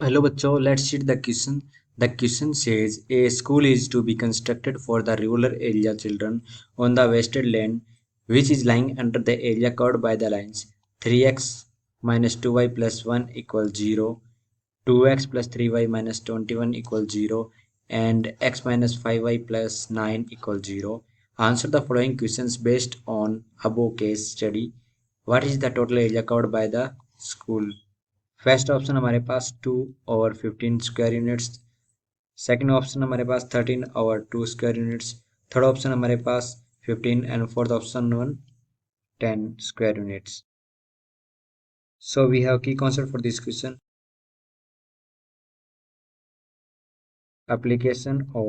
Hello बच्चों, let's read the question. The question says a school is to be constructed for the rural area children on the wasted land which is lying under the area covered by the lines 3x minus 2y plus 1 equals 0, 2x plus 3y minus 21 equals 0 and x minus 5y plus 9 equals 0. Answer the following questions based on above case study. What is the total area covered by the school? First option हमारे पास 2/15 square units, second option हमारे पास 13/2 square units, third option हमारे पास 15 and fourth option 10 square units. So we have key concept for this question. Application of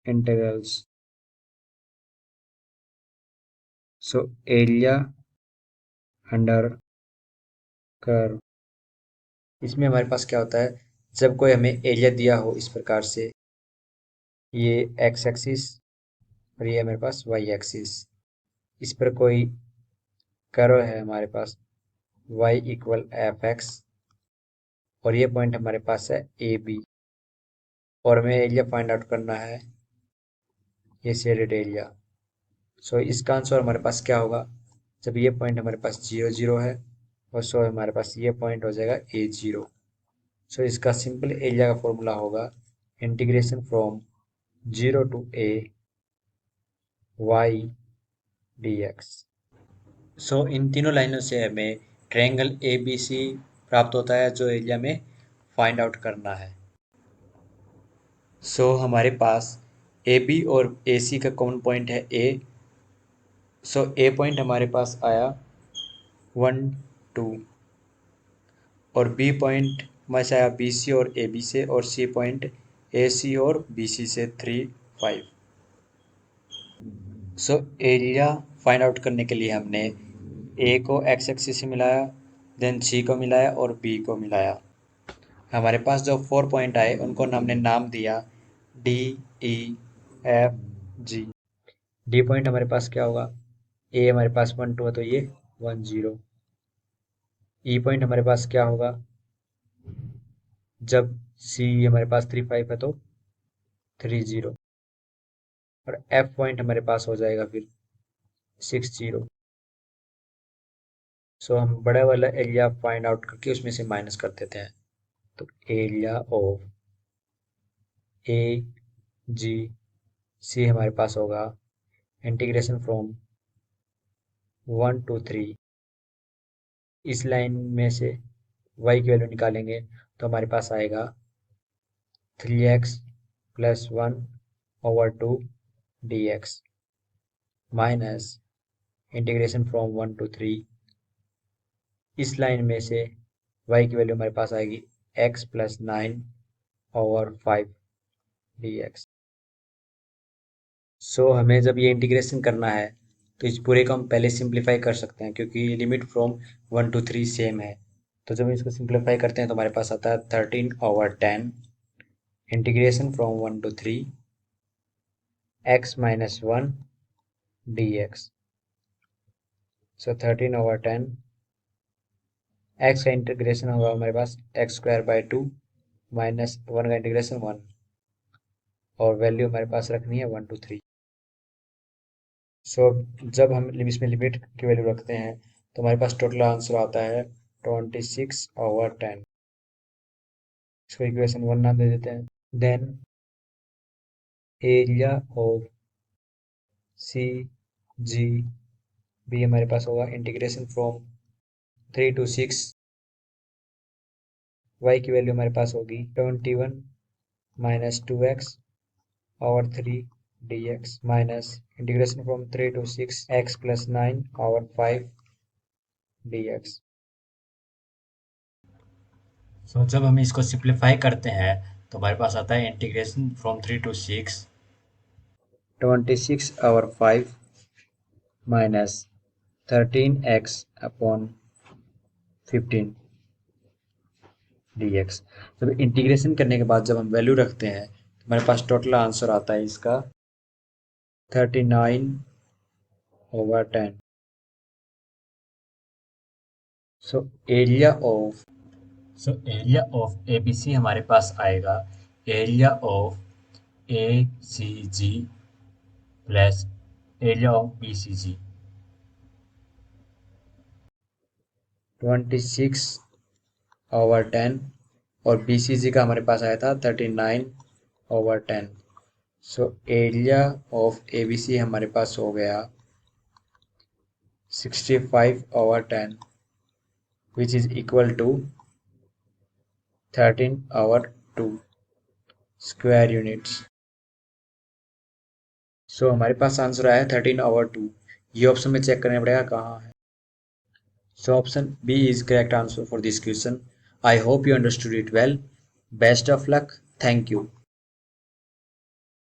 integrals. So area under curve. इसमें हमारे पास क्या होता है, जब कोई हमें एरिया दिया हो इस प्रकार से, ये एक्स एक्सिस और ये हमारे पास वाई एक्सिस, इस पर कोई कर्व है हमारे पास y इक्वल एफ एक्स और ये पॉइंट हमारे पास है ए बी और हमें एरिया फाइंड आउट करना है, ये शेडेड एरिया. सो इसका आंसर हमारे पास क्या होगा, जब ये पॉइंट हमारे पास 0 0 है और सो हमारे पास ये पॉइंट हो जाएगा A0. सो इसका सिंपल एरिया का फॉर्मूला होगा integration from 0 to a y dx. सो इन तीनों लाइनों से हमें ट्रायंगल ABC प्राप्त होता है जो एरिया में फाइंड आउट करना है. सो हमारे पास ए बी और ए सी का कॉमन पॉइंट है ए. सो ए पॉइंट हमारे पास आया 1 2 और बी पॉइंट हमारे से आया बी सी और ए बी से और सी पॉइंट ए सी और बी सी से 3 5. सो एरिया फाइंड आउट करने के लिए हमने ए को एक्स एक्सिस से मिलाया, देन सी को मिलाया और बी को मिलाया. हमारे पास जो 4 पॉइंट आए उनको हमने नाम दिया D E F G. D point हमारे पास क्या होगा, ए हमारे पास 1 2 है तो ये 1 0. ई पॉइंट हमारे पास क्या होगा, जब सी हमारे पास 3 5 है तो 3 0 और एफ पॉइंट हमारे पास हो जाएगा फिर 6 0. सो हम बड़ा वाला एरिया फाइंड आउट करके उसमें से माइनस कर देते हैं. तो एरिया ऑफ ए जी सी हमारे पास होगा इंटीग्रेशन फ्रॉम 1 to 3. इस लाइन में से y की वैल्यू निकालेंगे तो हमारे पास आएगा 3x plus 1/2 dx minus integration from 1 to 3. इस लाइन में से y की वैल्यू हमारे पास आएगी x प्लस 9/5 dx. सो हमें जब ये इंटीग्रेशन करना है तो इस पूरे को हम पहले सिंप्लीफाई कर सकते हैं क्योंकि ये लिमिट फ्रॉम 1 to 3 सेम है. तो जब इसको सिंप्लीफाई करते हैं तो हमारे पास आता है 13/10 integration from 1 to 3 x minus 1 dx. So 13/10 x का इंटीग्रेशन होगा हमारे पास x² 2 माइनस 1 का इंटीग्रेशन 1 और वैल्यू हमारे पास रखनी है 1 to 3. सो जब हम इसमें लिमिट की वैल्यू रखते हैं तो हमारे पास टोटल आंसर आता है 26/10. इसको इक्वेशन 1 नाम दे देते हैं. Then area of C G B हमारे पास होगा इंटीग्रेशन फ्रॉम 3 to 6. y की वैल्यू हमारे पास होगी 21 minus 2x/3 dx minus integration from 3 to 6 x plus 9/5 dx. So जब हम इसको सिंप्लीफाई करते हैं तो हमारे पास आता है integration from 3 to 6 26/5 minus 13x/15 dx. जब इंटीग्रेशन करने के बाद जब हम वैल्यू रखते हैं तो हमारे पास टोटल आंसर आता है इसका 39/10. So area of so area of A B C हमारे पास आएगा area of A C G plus area of B C G 26/10 और बी सी जी का हमारे पास आया था 39/10। So area of A B C हमारे पास हो गया 65/10 which is equal to 13/2 square units. So हमारे पास आंसर आया 13/2। ये ऑप्शन में चेक करना पड़ेगा कहाँ है। So option B is correct answer for this question. I hope you understood it well. Best of luck. Thank you.